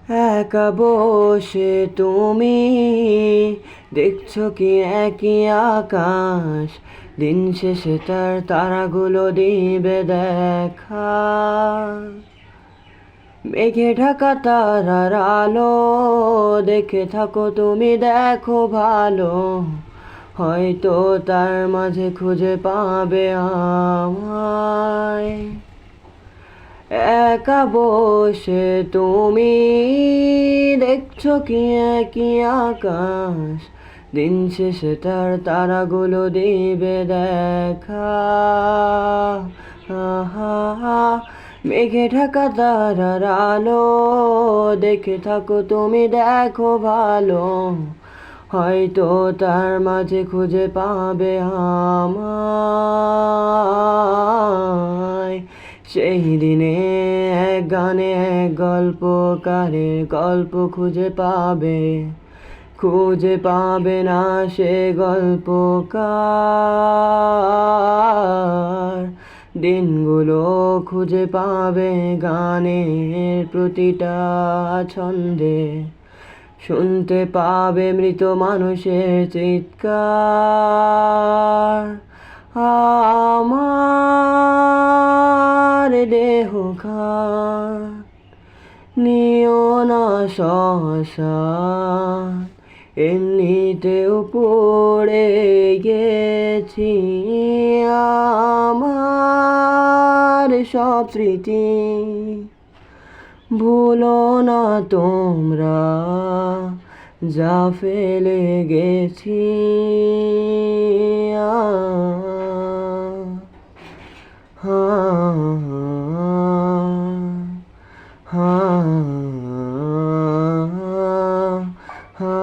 একা বসে তুমি দেখছো কি একই আকাশ, দিন শেষে তার তারাগুলো দিবে দেখা। মেঘে ঢাকা তারার আলো দেখে থাকো তুমি, দেখো ভালো, হয়তো তার মাঝে খুঁজে পাবে আমায়। একা বসে তুমি দেখছো কি একই আকাশ, দিন শেষে তার তারাগুলো দিবে দেখা। আহা, মেঘে ঢাকা তারার আলো দেখে থাকো তুমি, দেখো ভালো, হয়তো তার মাঝে খুঁজে পাবে আমায়। সেই দিনে এক গানে এক গল্পকারের গল্প খুঁজে পাবে না সে গল্পকার। দিনগুলো খুঁজে পাবে গানের প্রতিটা ছন্দে, শুনতে পাবে মৃত মানুষের চিৎকার। আমার দেহ খান নিও না শ্মশান, এমনিতেও পড়ে গেছি আমার সব স্মৃতি। ভুলো না তোমরা যা ফেলে গেছি। হা হা হা হা